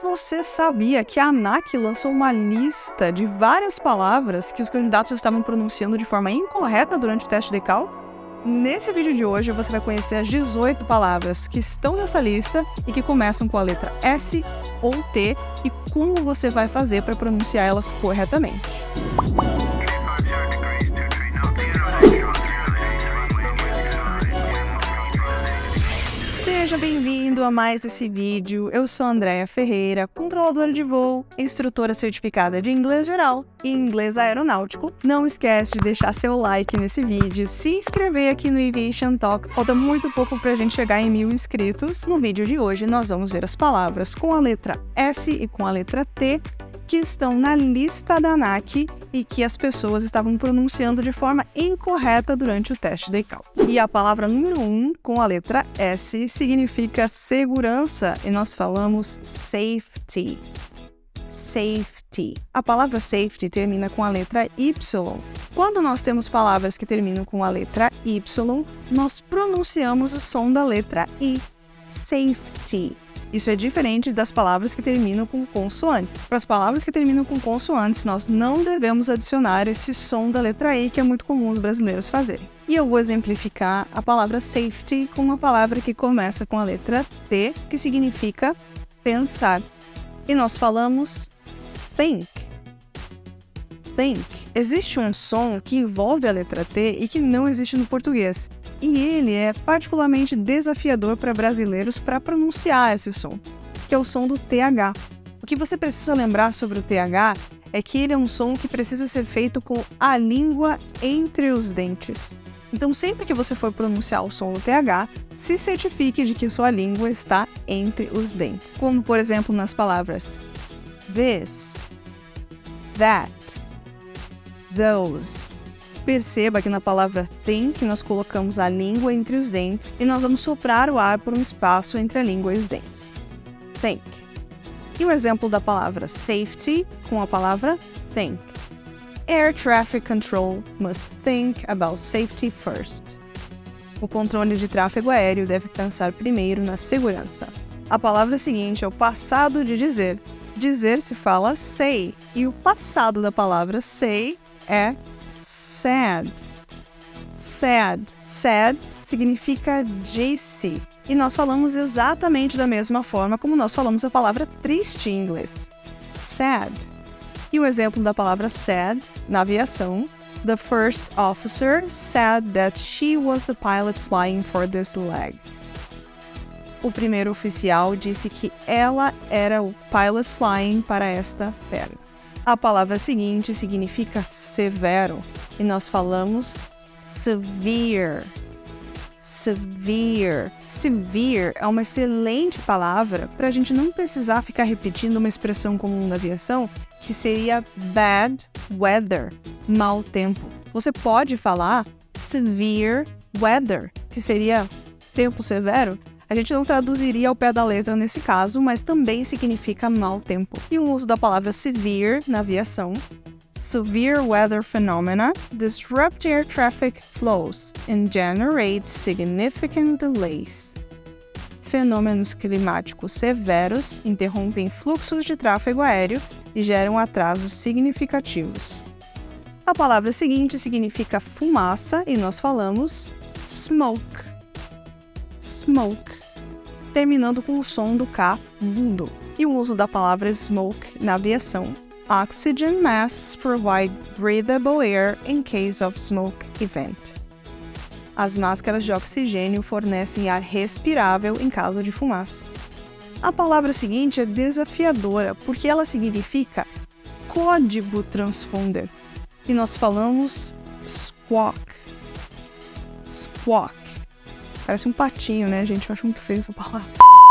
Você sabia que a ANAC lançou uma lista de várias palavras que os candidatos estavam pronunciando de forma incorreta durante o teste DECAL? Nesse vídeo de hoje você vai conhecer as 18 palavras que estão nessa lista e que começam com a letra S ou T e como você vai fazer para pronunciar elas corretamente. Seja bem-vindo a mais esse vídeo. Eu sou a Andréia Ferreira, controladora de voo, instrutora certificada de inglês geral e inglês aeronáutico. Não esquece de deixar seu like nesse vídeo, se inscrever aqui no Aviation Talk. Falta muito pouco pra gente chegar em 1000 inscritos. No vídeo de hoje nós vamos ver as palavras com a letra S e com a letra T que estão na lista da ANAC e que as pessoas estavam pronunciando de forma incorreta durante o teste DECAL. E a palavra número 1, com a letra S, significa segurança e nós falamos safety. Safety. A palavra safety termina com a letra Y. Quando nós temos palavras que terminam com a letra Y, nós pronunciamos o som da letra I. Safety. Isso é diferente das palavras que terminam com consoantes. Para as palavras que terminam com consoantes, nós não devemos adicionar esse som da letra I, que é muito comum os brasileiros fazerem. E eu vou exemplificar a palavra safety com uma palavra que começa com a letra T, que significa pensar. E nós falamos think. Think. Existe um som que envolve a letra T e que não existe no português. E ele é particularmente desafiador para brasileiros para pronunciar esse som, que é o som do TH. O que você precisa lembrar sobre o TH é que ele é um som que precisa ser feito com a língua entre os dentes. Então, sempre que você for pronunciar o som do TH, se certifique de que sua língua está entre os dentes. Como, por exemplo, nas palavras this, that, those. Perceba que na palavra think nós colocamos a língua entre os dentes e nós vamos soprar o ar por um espaço entre a língua e os dentes. Think. E o exemplo da palavra safety com a palavra think. Air traffic control must think about safety first. O controle de tráfego aéreo deve pensar primeiro na segurança. A palavra seguinte é o passado de dizer. Dizer se fala say e o passado da palavra say é sad. Sad. Sad significa disse. E nós falamos exatamente da mesma forma como nós falamos a palavra triste em inglês. Sad. E o exemplo da palavra sad na aviação. The first officer said that she was the pilot flying for this leg. O primeiro oficial disse que ela era o pilot flying para esta perna. A palavra seguinte significa severo e nós falamos severe. Severe. Severe é uma excelente palavra para a gente não precisar ficar repetindo uma expressão comum da aviação que seria bad weather, mau tempo. Você pode falar severe weather, que seria tempo severo. A gente não traduziria ao pé da letra nesse caso, mas também significa mau tempo. E o uso da palavra severe na aviação. Severe weather phenomena disrupt air traffic flows and generate significant delays. Fenômenos climáticos severos interrompem fluxos de tráfego aéreo e geram atrasos significativos. A palavra seguinte significa fumaça e nós falamos smoke. Smoke, terminando com o som do K mudo. E o uso da palavra smoke na aviação. Oxygen masks provide breathable air in case of smoke event. As máscaras de oxigênio fornecem ar respirável em caso de fumaça. A palavra seguinte é desafiadora porque ela significa código transponder. E nós falamos squawk. Squawk. Parece um patinho, né, gente? Eu acho muito feio essa palavra.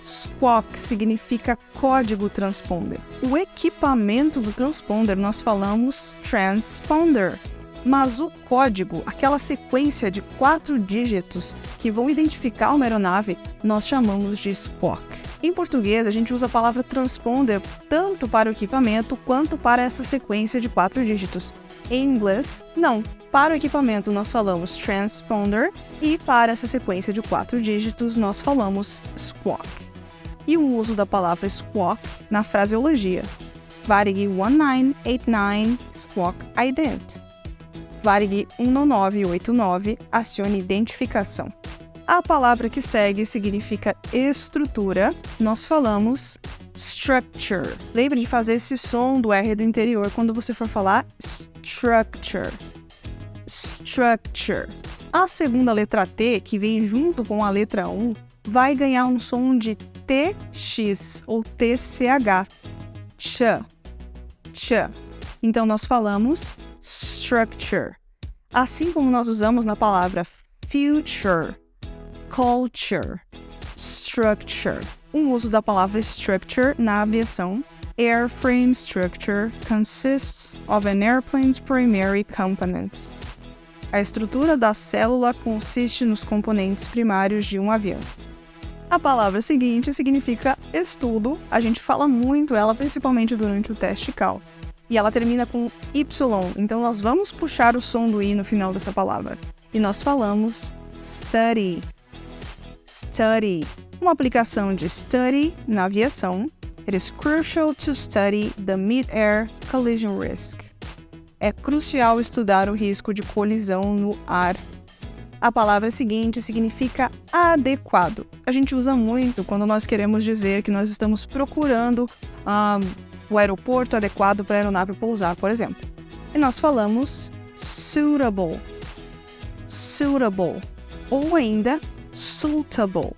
Squawk significa código transponder. O equipamento do transponder nós falamos transponder. Mas o código, aquela sequência de 4 dígitos que vão identificar uma aeronave, nós chamamos de squawk. Em português, a gente usa a palavra transponder tanto para o equipamento quanto para essa sequência de 4 dígitos. Em inglês, não. Para o equipamento, nós falamos transponder e para essa sequência de 4 dígitos, nós falamos squawk. e o uso da palavra squawk na fraseologia. Varig 1989 squawk ident. Varig 1989 acione identificação. A palavra que segue significa estrutura. Nós falamos structure. Lembre de fazer esse som do R do interior quando você for falar structure. Structure. A segunda letra T, que vem junto com a letra 1, vai ganhar um som de TX ou TCH. Ch. Ch. Então, nós falamos structure. Assim como nós usamos na palavra future, culture, structure. O uso da palavra structure na aviação. Airframe structure consists of an airplane's primary components. A estrutura da célula consiste nos componentes primários de um avião. A palavra seguinte significa estudo. A gente fala muito ela, principalmente durante o teste CAL. E ela termina com Y, então nós vamos puxar o som do I no final dessa palavra. E nós falamos study. Study. Uma aplicação de study na aviação. It is crucial to study the mid-air collision risk. É crucial estudar o risco de colisão no ar. A palavra seguinte significa adequado. A gente usa muito quando nós queremos dizer que nós estamos procurando o aeroporto adequado para a aeronave pousar, por exemplo. E nós falamos suitable. Suitable. Ou ainda suitable.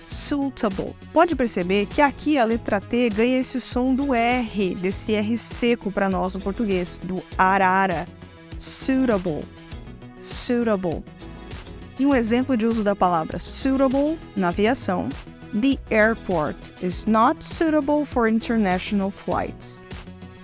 Suitable. Pode perceber que aqui a letra T ganha esse som do R, desse R seco para nós no português, do arara. Suitable. Suitable. E um exemplo de uso da palavra suitable na aviação. The airport is not suitable for international flights.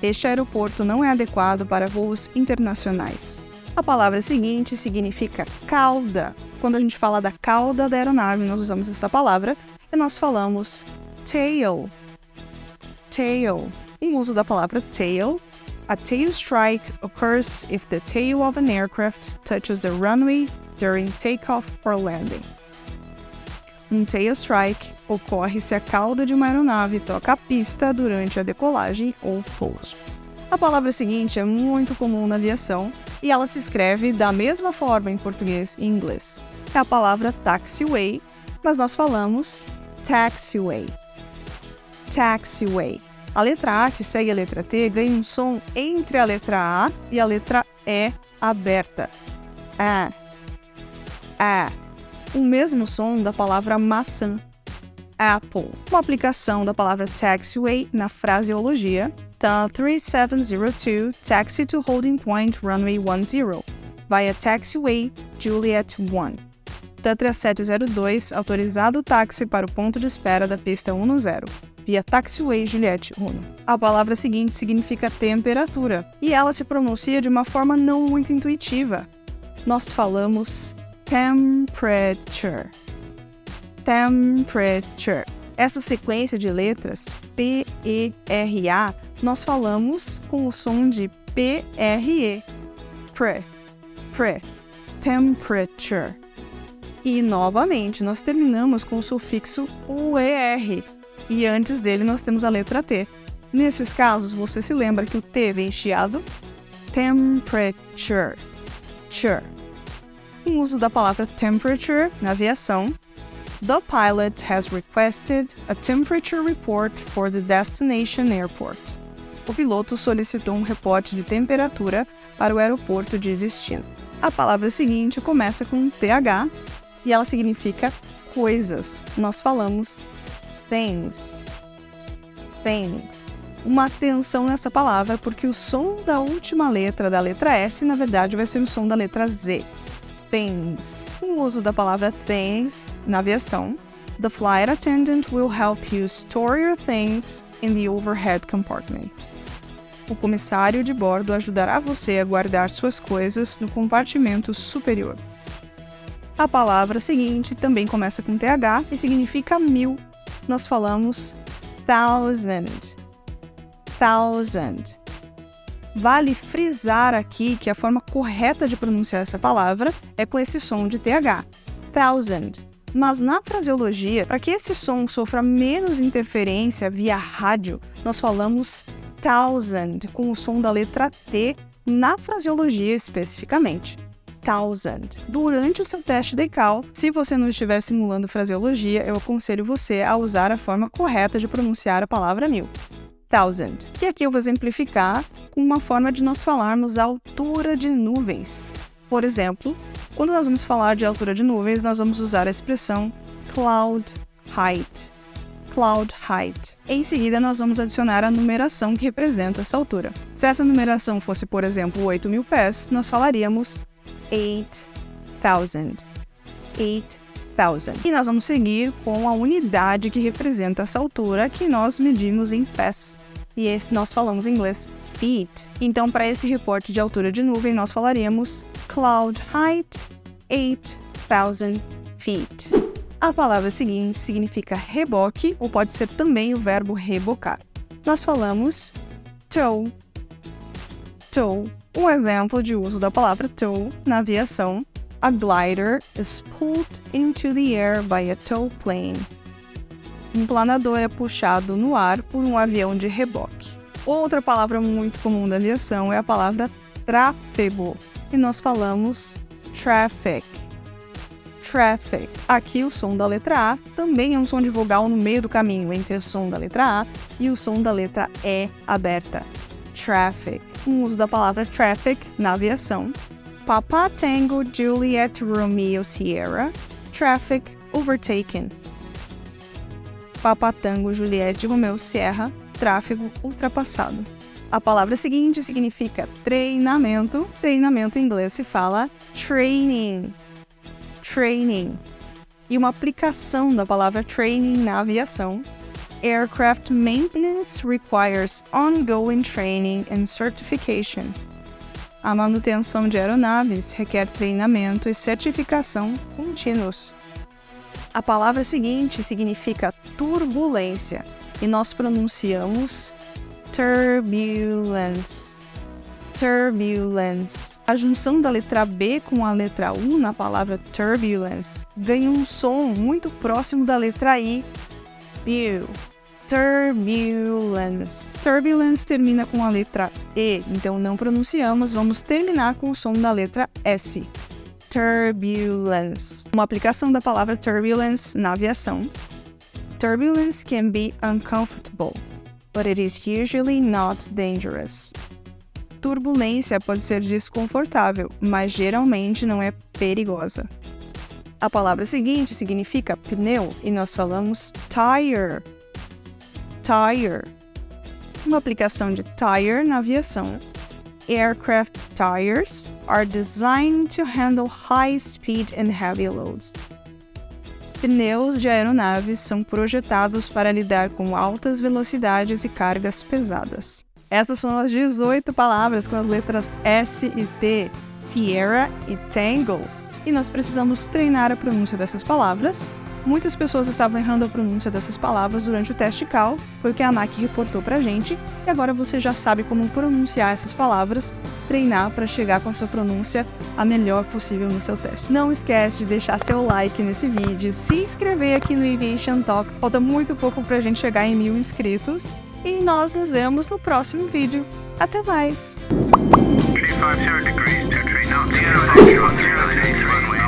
Este aeroporto não é adequado para voos internacionais. A palavra seguinte significa cauda. Quando a gente fala da cauda da aeronave, nós usamos essa palavra e nós falamos tail. Tail. O uso da palavra tail. A tail strike occurs if the tail of an aircraft touches the runway during takeoff or landing. Um tail strike ocorre se a cauda de uma aeronave toca a pista durante a decolagem ou pouso. A palavra seguinte é muito comum na aviação e ela se escreve da mesma forma em português e inglês. É a palavra taxiway, mas nós falamos taxiway. Taxiway. A letra A, que segue a letra T, ganha um som entre a letra A e a letra E aberta. A. A. O mesmo som da palavra maçã. Apple. Uma aplicação da palavra taxiway na fraseologia. TAN 3702, taxi to holding point runway 10, via taxiway Juliet 1. TAN 3702, autorizado o táxi para o ponto de espera da pista 10, via taxiway Juliet 1. A palavra seguinte significa temperatura, e ela se pronuncia de uma forma não muito intuitiva. Nós falamos temperature. Temperature. Essa sequência de letras, P-E-R-A, nós falamos com o som de P-R-E. Pre. Temperature. E, novamente, nós terminamos com o sufixo U-E-R. E antes dele nós temos a letra T. Nesses casos, você se lembra que o T vem chiado? Temperature. O uso da palavra temperature na aviação. The pilot has requested a temperature report for the destination airport. O piloto solicitou um reporte de temperatura para o aeroporto de destino. A palavra seguinte começa com TH e ela significa coisas. Nós falamos things. Things. Uma atenção nessa palavra porque o som da última letra da letra S, na verdade, vai ser o som da letra Z. Things. O uso da palavra things na aviação. The flight attendant will help you store your things in the overhead compartment. O comissário de bordo ajudará você a guardar suas coisas no compartimento superior. A palavra seguinte também começa com TH e significa 1000. Nós falamos thousand. Vale frisar aqui que a forma correta de pronunciar essa palavra é com esse som de TH. Thousand. Mas na fraseologia, para que esse som sofra menos interferência via rádio, nós falamos thousand, com o som da letra T na fraseologia especificamente. Thousand. Durante o seu teste de Cal, se você não estiver simulando fraseologia, eu aconselho você a usar a forma correta de pronunciar a palavra 1000. Thousand. E aqui eu vou exemplificar com uma forma de nós falarmos a altura de nuvens. Por exemplo, quando nós vamos falar de altura de nuvens, nós vamos usar a expressão cloud height. Cloud height. Em seguida, nós vamos adicionar a numeração que representa essa altura. Se essa numeração fosse, por exemplo, 8.000 pés, nós falaríamos 8,000. 8,000. E nós vamos seguir com a unidade que representa essa altura, que nós medimos em pés. E nós falamos em inglês feet. Então, para esse reporte de altura de nuvem, nós falaríamos cloud height 8,000 feet. A palavra seguinte significa reboque, ou pode ser também o verbo rebocar. Nós falamos tow. Tow. Um exemplo de uso da palavra tow na aviação: a glider is pulled into the air by a tow plane. Um planador é puxado no ar por um avião de reboque. Outra palavra muito comum da aviação é a palavra tráfego, e nós falamos traffic. Traffic. Aqui o som da letra A também é um som de vogal no meio do caminho entre o som da letra A e o som da letra E aberta. Traffic. Um uso da palavra traffic na aviação: Papa Tango Juliet Romeo Sierra, traffic overtaken. Papa Tango Juliette Romeo Sierra, tráfego ultrapassado. A palavra seguinte significa treinamento. Treinamento em inglês se fala training. Training. E uma aplicação da palavra training na aviação: Aircraft maintenance requires ongoing training and certification. A manutenção de aeronaves requer treinamento e certificação contínuos. A palavra seguinte significa turbulência e nós pronunciamos turbulence. Turbulence. A junção da letra B com a letra U na palavra turbulence ganha um som muito próximo da letra I. Bu. Turbulence. Turbulence termina com a letra E, então não pronunciamos, vamos terminar com o som da letra S. Turbulence. Uma aplicação da palavra turbulence na aviação: Turbulence can be uncomfortable, but it is usually not dangerous. Turbulência pode ser desconfortável, mas geralmente não é perigosa. A palavra seguinte significa pneu e nós falamos tire. Tire. Uma aplicação de tire na aviação: Aircraft tires are designed to handle high speed and heavy loads. Pneus de aeronaves são projetados para lidar com altas velocidades e cargas pesadas. Essas são as 18 palavras com as letras S e T, Sierra e Tango. E nós precisamos treinar a pronúncia dessas palavras. Muitas pessoas estavam errando a pronúncia dessas palavras durante o teste Cal, foi o que a ANAC reportou pra gente, e agora você já sabe como pronunciar essas palavras, treinar para chegar com a sua pronúncia a melhor possível no seu teste. Não esquece de deixar seu like nesse vídeo, se inscrever aqui no Aviation Talk, falta muito pouco pra gente chegar em 1000 inscritos, e nós nos vemos no próximo vídeo. Até mais! 350 degrees, 23 knots, 0 runway